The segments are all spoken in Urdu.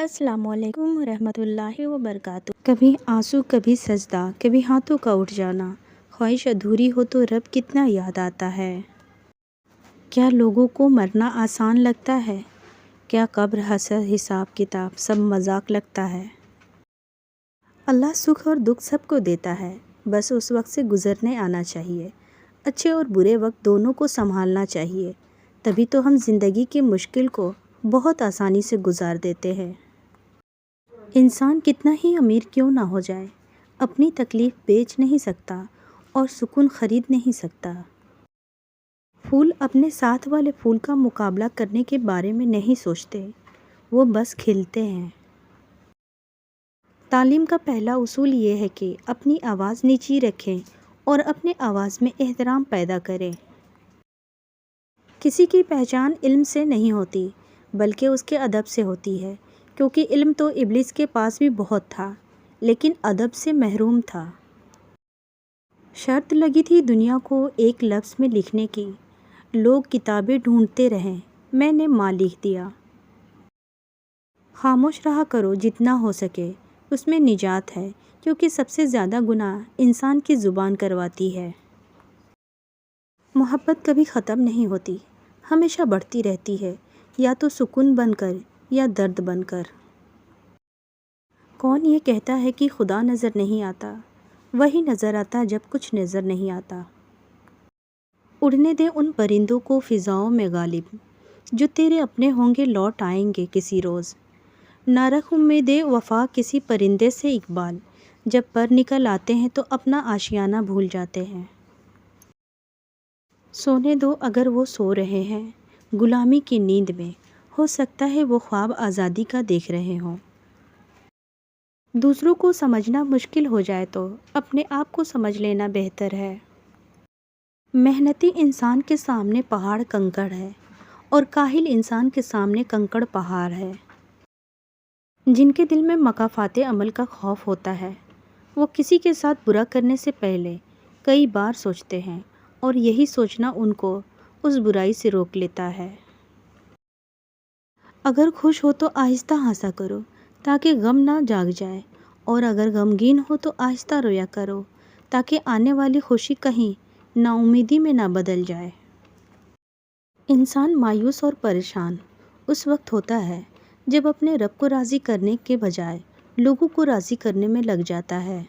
السلام علیکم ورحمۃ اللہ وبرکاتہ۔ کبھی آنسو کبھی سجدہ، کبھی ہاتھوں کا اٹھ جانا، خواہش ادھوری ہو تو رب کتنا یاد آتا ہے۔ کیا لوگوں کو مرنا آسان لگتا ہے؟ کیا قبر حشر حساب کتاب سب مذاق لگتا ہے؟ اللہ سکھ اور دکھ سب کو دیتا ہے، بس اس وقت سے گزرنے آنا چاہیے۔ اچھے اور برے وقت دونوں کو سنبھالنا چاہیے، تبھی تو ہم زندگی کی مشکل کو بہت آسانی سے گزار دیتے ہیں۔ انسان کتنا ہی امیر کیوں نہ ہو جائے، اپنی تکلیف بیچ نہیں سکتا اور سکون خرید نہیں سکتا۔ پھول اپنے ساتھ والے پھول کا مقابلہ کرنے کے بارے میں نہیں سوچتے، وہ بس کھلتے ہیں۔ تعلیم کا پہلا اصول یہ ہے کہ اپنی آواز نیچی رکھیں اور اپنے آواز میں احترام پیدا کریں۔ کسی کی پہچان علم سے نہیں ہوتی بلکہ اس کے ادب سے ہوتی ہے، کیونکہ علم تو ابلیس کے پاس بھی بہت تھا لیکن ادب سے محروم تھا۔ شرط لگی تھی دنیا کو ایک لفظ میں لکھنے کی، لوگ کتابیں ڈھونڈتے رہیں، میں نے ماں لکھ دیا۔ خاموش رہا کرو جتنا ہو سکے، اس میں نجات ہے، کیونکہ سب سے زیادہ گناہ انسان کی زبان کرواتی ہے۔ محبت کبھی ختم نہیں ہوتی، ہمیشہ بڑھتی رہتی ہے، یا تو سکون بن کر یا درد بن کر۔ کون یہ کہتا ہے کہ خدا نظر نہیں آتا؟ وہی نظر آتا جب کچھ نظر نہیں آتا۔ اڑنے دے ان پرندوں کو فضاؤں میں غالب، جو تیرے اپنے ہوں گے لوٹ آئیں گے کسی روز۔ نہ رکھ امید وفا کسی پرندے سے اقبال، جب پر نکل آتے ہیں تو اپنا آشیانہ بھول جاتے ہیں۔ سونے دو اگر وہ سو رہے ہیں غلامی کی نیند میں، ہو سکتا ہے وہ خواب آزادی کا دیکھ رہے ہوں۔ دوسروں کو سمجھنا مشکل ہو جائے تو اپنے آپ کو سمجھ لینا بہتر ہے۔ محنتی انسان کے سامنے پہاڑ کنکڑ ہے اور کاہل انسان کے سامنے کنکڑ پہاڑ ہے۔ جن کے دل میں مکافات عمل کا خوف ہوتا ہے، وہ کسی کے ساتھ برا کرنے سے پہلے کئی بار سوچتے ہیں، اور یہی سوچنا ان کو اس برائی سے روک لیتا ہے۔ اگر خوش ہو تو آہستہ ہنسا کرو تاکہ غم نہ جاگ جائے، اور اگر غمگین ہو تو آہستہ رویا کرو تاکہ آنے والی خوشی کہیں نا امیدی میں نہ بدل جائے۔ انسان مایوس اور پریشان اس وقت ہوتا ہے جب اپنے رب کو راضی کرنے کے بجائے لوگوں کو راضی کرنے میں لگ جاتا ہے۔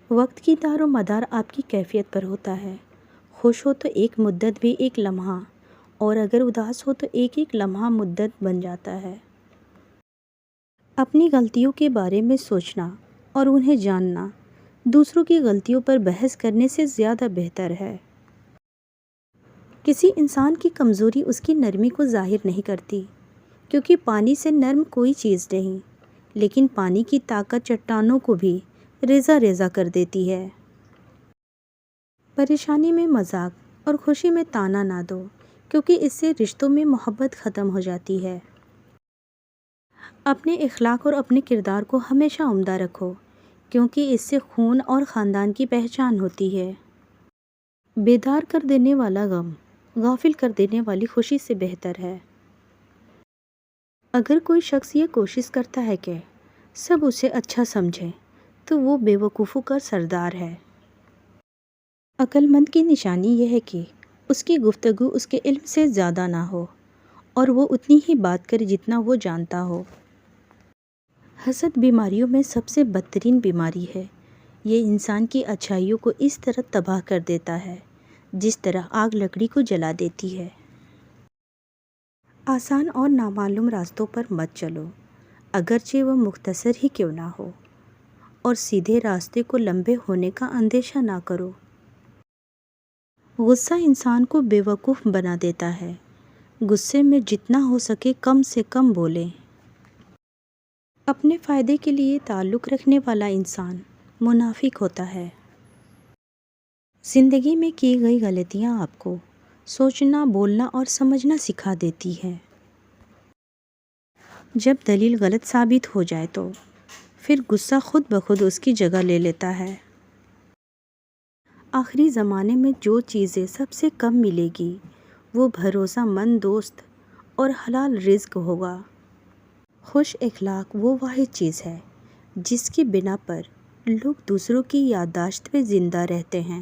وقت کی دار و مدار آپ کی کیفیت پر ہوتا ہے۔ خوش ہو تو ایک مدت بھی ایک لمحہ، اور اگر اداس ہو تو ایک ایک لمحہ مدت بن جاتا ہے۔ اپنی غلطیوں کے بارے میں سوچنا اور انہیں جاننا دوسروں کی غلطیوں پر بحث کرنے سے زیادہ بہتر ہے۔ کسی انسان کی کمزوری اس کی نرمی کو ظاہر نہیں کرتی، کیونکہ پانی سے نرم کوئی چیز نہیں، لیکن پانی کی طاقت چٹانوں کو بھی ریزہ ریزہ کر دیتی ہے۔ پریشانی میں مذاق اور خوشی میں طعنہ نہ دو، کیونکہ اس سے رشتوں میں محبت ختم ہو جاتی ہے۔ اپنے اخلاق اور اپنے کردار کو ہمیشہ عمدہ رکھو، کیونکہ اس سے خون اور خاندان کی پہچان ہوتی ہے۔ بیدار کر دینے والا غم غافل کر دینے والی خوشی سے بہتر ہے۔ اگر کوئی شخص یہ کوشش کرتا ہے کہ سب اسے اچھا سمجھیں تو وہ بے وقوفوں کا سردار ہے۔ عقل مند کی نشانی یہ ہے کہ اس کی گفتگو اس کے علم سے زیادہ نہ ہو، اور وہ اتنی ہی بات کرے جتنا وہ جانتا ہو۔ حسد بیماریوں میں سب سے بدترین بیماری ہے۔ یہ انسان کی اچھائیوں کو اس طرح تباہ کر دیتا ہے جس طرح آگ لکڑی کو جلا دیتی ہے۔ آسان اور نامعلوم راستوں پر مت چلو، اگرچہ وہ مختصر ہی کیوں نہ ہو، اور سیدھے راستے کو لمبے ہونے کا اندیشہ نہ کرو۔ غصہ انسان کو بے وقوف بنا دیتا ہے۔ غصے میں جتنا ہو سکے کم سے کم بولیں۔ اپنے فائدے کے لیے تعلق رکھنے والا انسان منافق ہوتا ہے۔ زندگی میں کی گئی غلطیاں آپ کو سوچنا، بولنا اور سمجھنا سکھا دیتی ہیں۔ جب دلیل غلط ثابت ہو جائے تو پھر غصہ خود بخود اس کی جگہ لے لیتا ہے۔ آخری زمانے میں جو چیزیں سب سے کم ملے گی وہ بھروسہ مند دوست اور حلال رزق ہوگا۔ خوش اخلاق وہ واحد چیز ہے جس کی بنا پر لوگ دوسروں کی یادداشت میں زندہ رہتے ہیں۔